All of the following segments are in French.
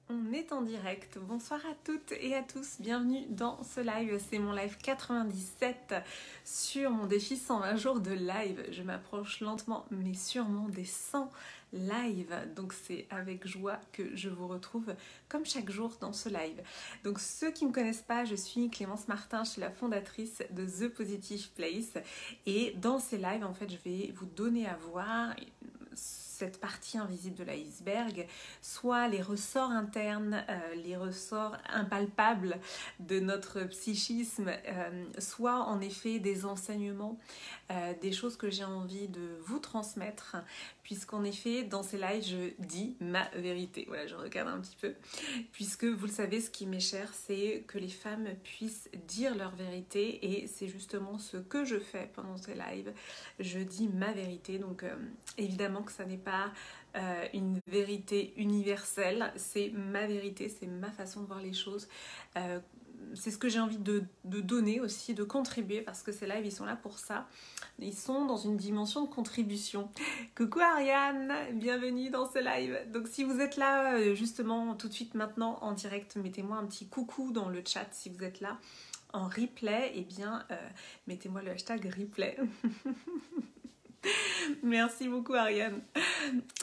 On est en direct. Bonsoir à toutes et à tous. Bienvenue dans ce live. C'est mon live 97 sur mon défi 120 jours de live. Je m'approche lentement mais sûrement des 100 lives. Donc c'est avec joie que je vous retrouve comme chaque jour dans ce live. Donc ceux qui ne me connaissent pas, je suis Clémence Martin. Je suis la fondatrice de The Positive Place. Et dans ces lives, en fait, je vais vous donner à voir cette partie invisible de l'iceberg, soit les ressorts internes, les ressorts impalpables de notre psychisme, soit en effet des enseignements, des choses que j'ai envie de vous transmettre, puisqu'en effet dans ces lives je dis ma vérité. Voilà, je regarde un petit peu, puisque vous le savez, ce qui m'est cher, c'est que les femmes puissent dire leur vérité, et c'est justement ce que je fais pendant ces lives. Je dis ma vérité, donc évidemment que ça n'est pas une vérité universelle, c'est ma vérité, c'est ma façon de voir les choses. C'est ce que j'ai envie de donner aussi, de contribuer, parce que ces lives, ils sont là pour ça. Ils sont dans une dimension de contribution. Coucou Ariane, bienvenue dans ce live. Donc si vous êtes là, justement, tout de suite maintenant, en direct, mettez-moi un petit coucou dans le chat si vous êtes là. En replay, eh bien, mettez-moi le hashtag replay. Merci beaucoup Ariane.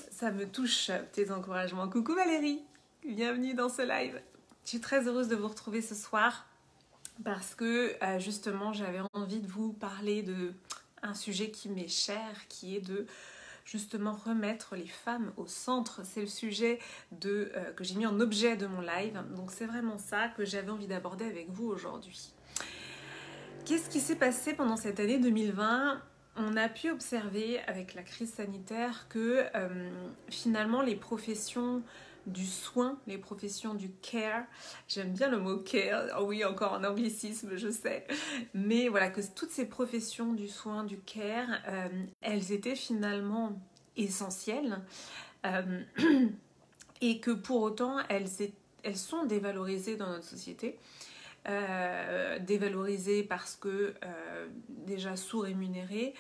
Ça me touche tes encouragements. Coucou Valérie, bienvenue dans ce live. Je suis très heureuse de vous retrouver ce soir parce que justement j'avais envie de vous parler de un sujet qui m'est cher, qui est de justement remettre les femmes au centre. C'est le sujet que j'ai mis en objet de mon live. Donc c'est vraiment ça que j'avais envie d'aborder avec vous aujourd'hui. Qu'est-ce qui s'est passé pendant cette année 2020 ? On a pu observer avec la crise sanitaire que finalement les professions du soin, les professions du care, j'aime bien le mot care, oh oui, encore un anglicisme, je sais, mais voilà, que toutes ces professions du soin, du care, elles étaient finalement essentielles et que pour autant elles sont dévalorisées dans notre société. Dévalorisées parce que déjà sous-rémunérées,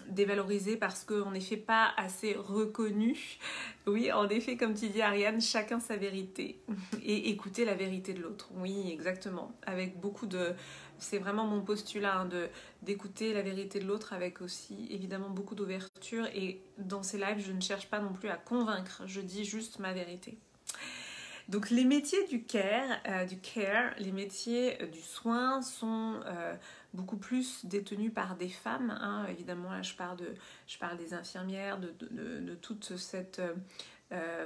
dévalorisées parce qu'on n'est fait pas assez reconnu. Oui, en effet, comme tu dis Ariane, chacun sa vérité et écouter la vérité de l'autre. Oui, exactement. Avec beaucoup de... C'est vraiment mon postulat d'écouter la vérité de l'autre avec aussi évidemment beaucoup d'ouverture, et dans ces lives, je ne cherche pas non plus à convaincre, je dis juste ma vérité. Donc les métiers du care, les métiers du soin sont beaucoup plus détenus par des femmes. Hein. Évidemment, là je parle des infirmières, de toute cette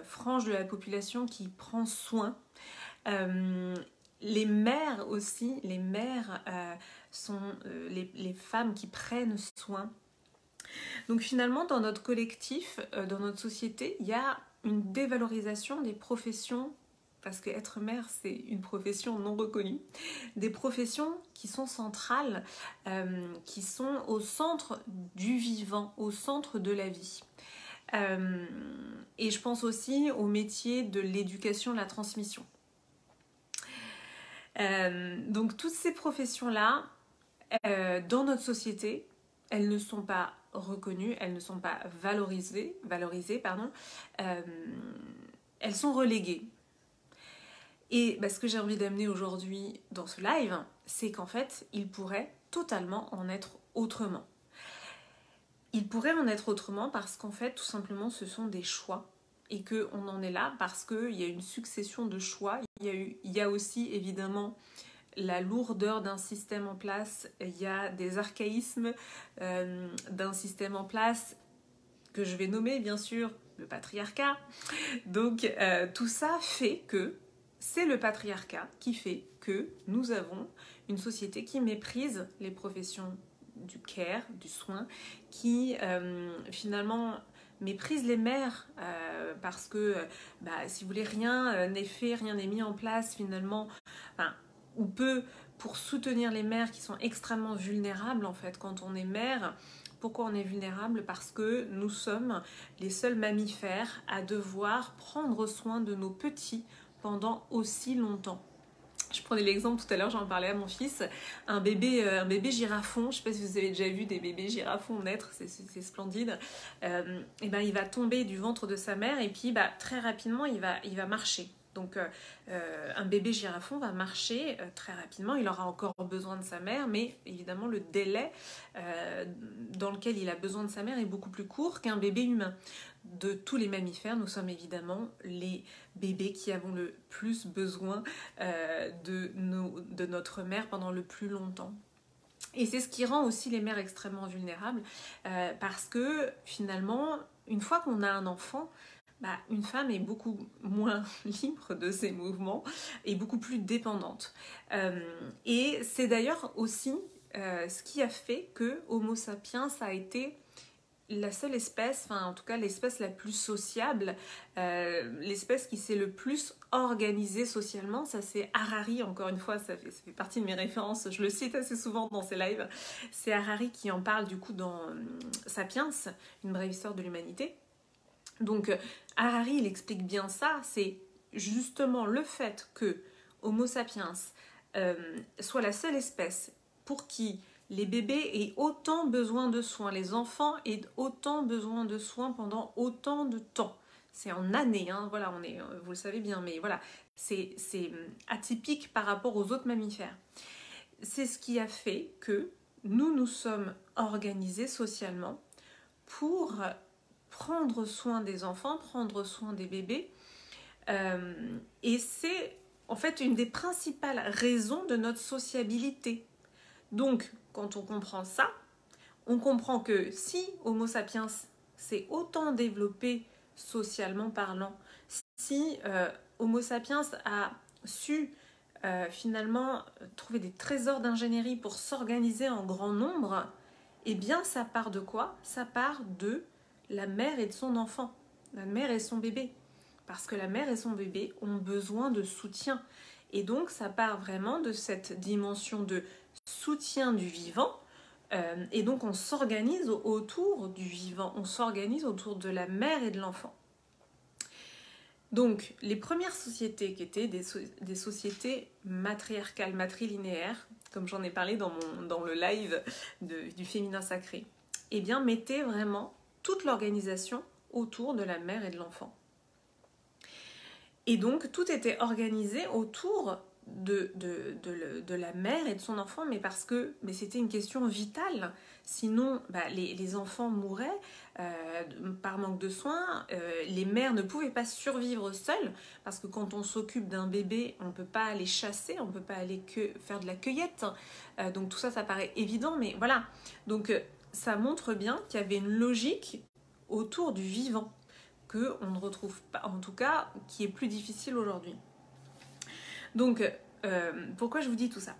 frange de la population qui prend soin. Les mères aussi, les mères sont les femmes qui prennent soin. Donc finalement, dans notre collectif, dans notre société, il y a une dévalorisation des professions, parce qu'être mère, c'est une profession non reconnue, des professions qui sont centrales, qui sont au centre du vivant, au centre de la vie. Et je pense aussi au métier de l'éducation, de la transmission. Donc toutes ces professions-là, dans notre société, elles ne sont pas reconnues, elles ne sont pas valorisées, elles sont reléguées. Et ce que j'ai envie d'amener aujourd'hui dans ce live, c'est qu'en fait, il pourrait totalement en être autrement. Il pourrait en être autrement parce qu'en fait, tout simplement, ce sont des choix. Et qu'on en est là parce qu'il y a une succession de choix. Il y a aussi, évidemment, la lourdeur d'un système en place. Il y a des archaïsmes d'un système en place que je vais nommer, bien sûr, le patriarcat. Donc, tout ça fait que c'est le patriarcat qui fait que nous avons une société qui méprise les professions du care, du soin, qui finalement méprise les mères parce que, si vous voulez, rien n'est fait, rien n'est mis en place finalement, ou peu, pour soutenir les mères qui sont extrêmement vulnérables en fait. Quand on est mère, pourquoi on est vulnérable ? Parce que nous sommes les seuls mammifères à devoir prendre soin de nos petits pendant aussi longtemps. Je prenais l'exemple tout à l'heure, j'en parlais à mon fils, un bébé girafon, je ne sais pas si vous avez déjà vu des bébés girafons naître, c'est splendide, et ben il va tomber du ventre de sa mère et puis très rapidement il va marcher. Donc un bébé girafon va marcher très rapidement, il aura encore besoin de sa mère, mais évidemment le délai dans lequel il a besoin de sa mère est beaucoup plus court qu'un bébé humain. De tous les mammifères, nous sommes évidemment les bébés qui avons le plus besoin de notre mère pendant le plus longtemps. Et c'est ce qui rend aussi les mères extrêmement vulnérables parce que finalement, une fois qu'on a un enfant, une femme est beaucoup moins libre de ses mouvements et beaucoup plus dépendante. Et c'est d'ailleurs aussi ce qui a fait que Homo sapiens a été la seule espèce, enfin en tout cas l'espèce la plus sociable, l'espèce qui s'est le plus organisée socialement. Ça c'est Harari, encore une fois, ça fait partie de mes références, je le cite assez souvent dans ses lives. C'est Harari qui en parle du coup dans Sapiens, une brève histoire de l'humanité. Donc Harari il explique bien ça, c'est justement le fait que Homo sapiens soit la seule espèce pour qui les bébés aient autant besoin de soins, les enfants aient autant besoin de soins pendant autant de temps. C'est en années, hein, voilà, vous le savez bien, mais voilà, c'est atypique par rapport aux autres mammifères. C'est ce qui a fait que nous sommes organisés socialement pour prendre soin des enfants, prendre soin des bébés, et c'est en fait une des principales raisons de notre sociabilité. Donc, quand on comprend ça, on comprend que si Homo sapiens s'est autant développé socialement parlant, si Homo sapiens a su finalement trouver des trésors d'ingénierie pour s'organiser en grand nombre, eh bien ça part de quoi? Ça part de la mère et de son enfant, la mère et son bébé. Parce que la mère et son bébé ont besoin de soutien. Et donc ça part vraiment de cette dimension de soutien du vivant, et donc on s'organise autour du vivant, on s'organise autour de la mère et de l'enfant. Donc les premières sociétés qui étaient des sociétés matriarcales, matrilinéaires, comme j'en ai parlé dans le live du féminin sacré, eh bien mettaient vraiment toute l'organisation autour de la mère et de l'enfant. Et donc tout était organisé autour de la mère et de son enfant, mais parce que c'était une question vitale. Sinon, les enfants mouraient par manque de soins. Les mères ne pouvaient pas survivre seules, parce que quand on s'occupe d'un bébé, on ne peut pas aller chasser, on ne peut pas aller faire de la cueillette. Donc tout ça, ça paraît évident, mais voilà. Donc ça montre bien qu'il y avait une logique autour du vivant, qu'on ne retrouve pas, en tout cas, qui est plus difficile aujourd'hui. Donc, pourquoi je vous dis tout ça?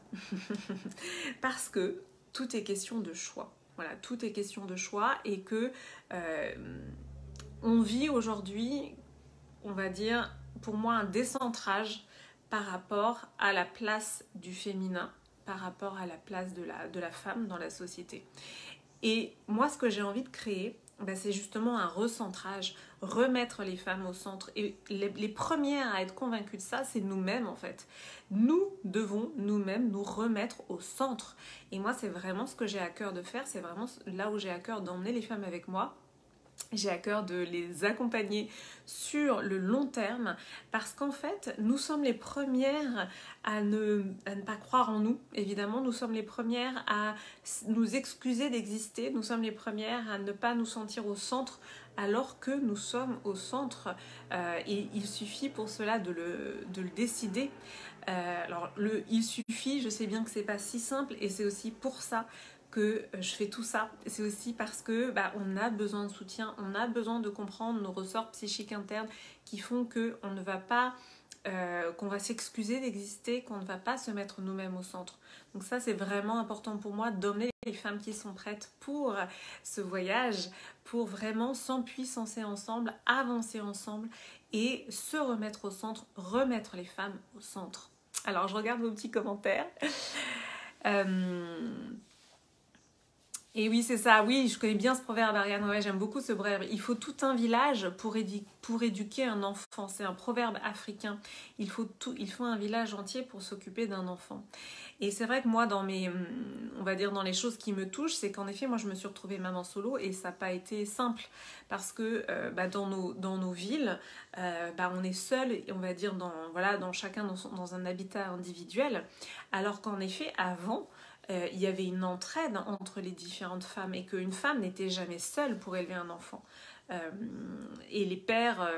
Parce que tout est question de choix. Voilà, tout est question de choix et que on vit aujourd'hui, on va dire, pour moi, un décentrage par rapport à la place du féminin, par rapport à la place de la femme dans la société. Et moi, ce que j'ai envie de créer, c'est justement un recentrage, remettre les femmes au centre. Et les premières à être convaincues de ça, c'est nous-mêmes en fait. Nous devons nous-mêmes nous remettre au centre. Et moi, c'est vraiment ce que j'ai à cœur de faire, c'est vraiment là où j'ai à cœur d'emmener les femmes avec moi. J'ai à cœur de les accompagner sur le long terme parce qu'en fait, nous sommes les premières à ne pas croire en nous. Évidemment, nous sommes les premières à nous excuser d'exister. Nous sommes les premières à ne pas nous sentir au centre alors que nous sommes au centre. Et il suffit pour cela de le décider. Il suffit, je sais bien que c'est pas si simple et c'est aussi pour ça que je fais tout ça. C'est aussi parce que on a besoin de soutien, on a besoin de comprendre nos ressorts psychiques internes qui font qu'on ne va pas, qu'on va s'excuser d'exister, qu'on ne va pas se mettre nous-mêmes au centre. Donc ça, c'est vraiment important pour moi d'emmener les femmes qui sont prêtes pour ce voyage, pour vraiment s'empuissancer ensemble, avancer ensemble et se remettre au centre, remettre les femmes au centre. Alors, je regarde vos petits commentaires. Et oui, c'est ça. Oui, je connais bien ce proverbe, Ariane. Ouais, j'aime beaucoup ce proverbe. Il faut tout un village pour éduquer un enfant. C'est un proverbe africain. Il faut un village entier pour s'occuper d'un enfant. Et c'est vrai que moi, on va dire dans les choses qui me touchent, c'est qu'en effet, moi, je me suis retrouvée maman solo et ça n'a pas été simple parce que dans nos villes, on est seul, on va dire dans chacun dans un habitat individuel, alors qu'en effet, avant, il y avait une entraide entre les différentes femmes et qu'une femme n'était jamais seule pour élever un enfant. Et les pères,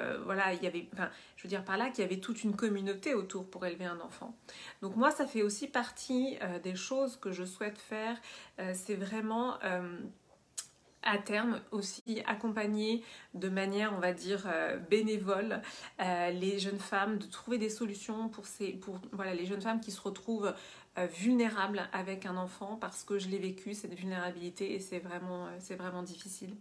je veux dire par là qu'il y avait toute une communauté autour pour élever un enfant. Donc moi, ça fait aussi partie des choses que je souhaite faire. C'est vraiment à terme aussi accompagner de manière, on va dire, bénévole les jeunes femmes, de trouver des solutions pour les jeunes femmes qui se retrouvent vulnérables avec un enfant, parce que je l'ai vécu, cette vulnérabilité, et c'est vraiment difficile.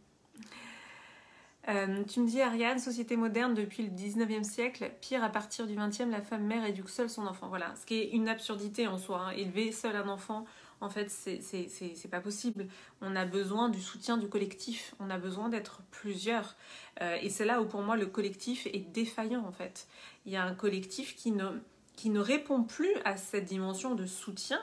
Tu me dis, Ariane, société moderne depuis le 19e siècle, pire à partir du 20e, la femme mère éduque seule son enfant. Voilà, ce qui est une absurdité en soi, hein. Élever seul un enfant, en fait, c'est pas possible. On a besoin du soutien du collectif, on a besoin d'être plusieurs. Et c'est là où pour moi le collectif est défaillant en fait. Il y a un collectif qui ne répond plus à cette dimension de soutien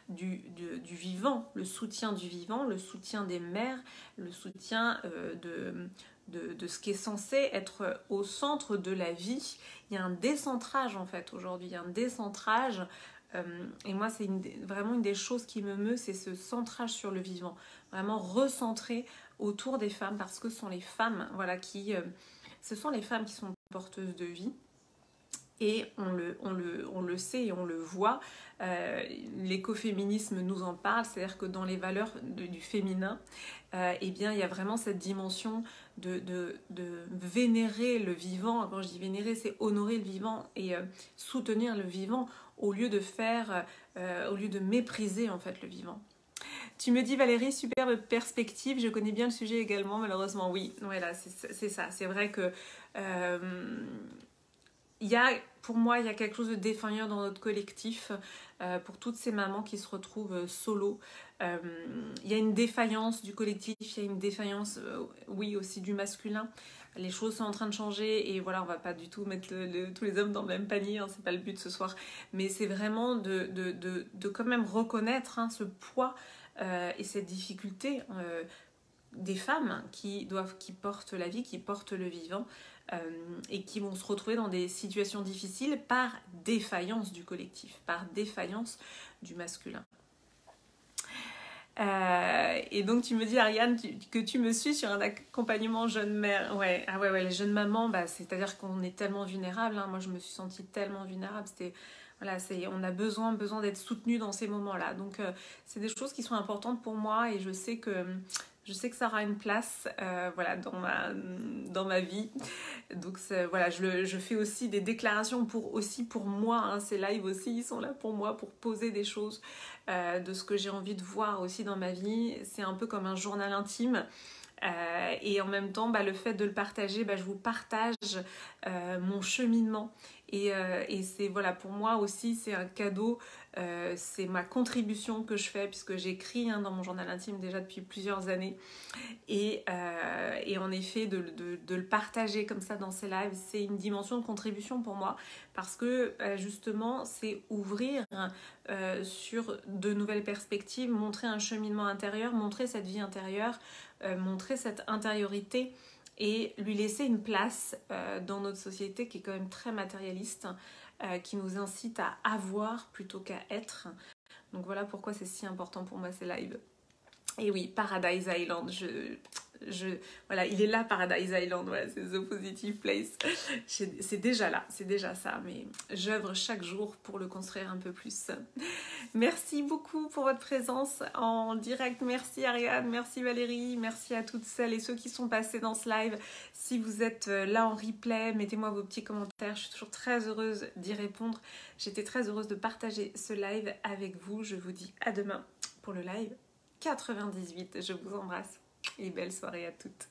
du vivant, le soutien du vivant, le soutien des mères, le soutien de ce qui est censé être au centre de la vie. Il y a un décentrage en fait aujourd'hui, il y a un décentrage et moi c'est vraiment une des choses qui me meut, c'est ce centrage sur le vivant, vraiment recentrer autour des femmes, parce que ce sont les femmes ce sont les femmes qui sont porteuses de vie. Et on le sait et on le voit, l'écoféminisme nous en parle, c'est-à-dire que dans les valeurs du féminin, eh bien, il y a vraiment cette dimension de vénérer le vivant. Quand je dis vénérer, c'est honorer le vivant et soutenir le vivant au lieu de mépriser en fait le vivant. Tu me dis, Valérie, superbe perspective, je connais bien le sujet également, malheureusement, oui, voilà, c'est ça, c'est vrai que pour moi, il y a quelque chose de défaillant dans notre collectif pour toutes ces mamans qui se retrouvent solo. Il y a une défaillance du collectif, il y a une défaillance, oui, aussi du masculin. Les choses sont en train de changer et voilà, on va pas du tout mettre tous les hommes dans le même panier, hein, c'est pas le but ce soir. Mais c'est vraiment de quand même reconnaître ce poids et cette difficulté des femmes qui portent la vie, qui portent le vivant. Et qui vont se retrouver dans des situations difficiles par défaillance du collectif, par défaillance du masculin. Et donc tu me dis, Ariane, que tu me suis sur un accompagnement jeune mère. Ouais, les jeunes mamans, c'est-à-dire qu'on est tellement vulnérable, hein. Moi je me suis sentie tellement vulnérable, on a besoin d'être soutenu dans ces moments-là. Donc c'est des choses qui sont importantes pour moi et je sais que ça aura une place dans ma vie. Donc je fais aussi des déclarations pour moi, hein. Ces lives aussi, ils sont là pour moi, pour poser des choses de ce que j'ai envie de voir aussi dans ma vie. C'est un peu comme un journal intime. Et en même temps, le fait de le partager, je vous partage mon cheminement. Et c'est pour moi aussi, c'est un cadeau, c'est ma contribution que je fais, puisque j'écris dans mon journal intime déjà depuis plusieurs années. Et en effet, de le partager comme ça dans ces lives, c'est une dimension de contribution pour moi, parce que justement, c'est ouvrir sur de nouvelles perspectives, montrer un cheminement intérieur, montrer cette vie intérieure, montrer cette intériorité et lui laisser une place dans notre société qui est quand même très matérialiste, qui nous incite à avoir plutôt qu'à être. Donc voilà pourquoi c'est si important pour moi ces lives. Et oui, Paradise Island, voilà, il est là, Paradise Island, voilà, c'est The Positive Place. C'est déjà là, c'est déjà ça, mais j'œuvre chaque jour pour le construire un peu plus. Merci beaucoup pour votre présence en direct. Merci Ariane, merci Valérie, merci à toutes celles et ceux qui sont passés dans ce live. Si vous êtes là en replay, mettez-moi vos petits commentaires, je suis toujours très heureuse d'y répondre. J'étais très heureuse de partager ce live avec vous. Je vous dis à demain pour le live 98. Je vous embrasse et belle soirée à toutes.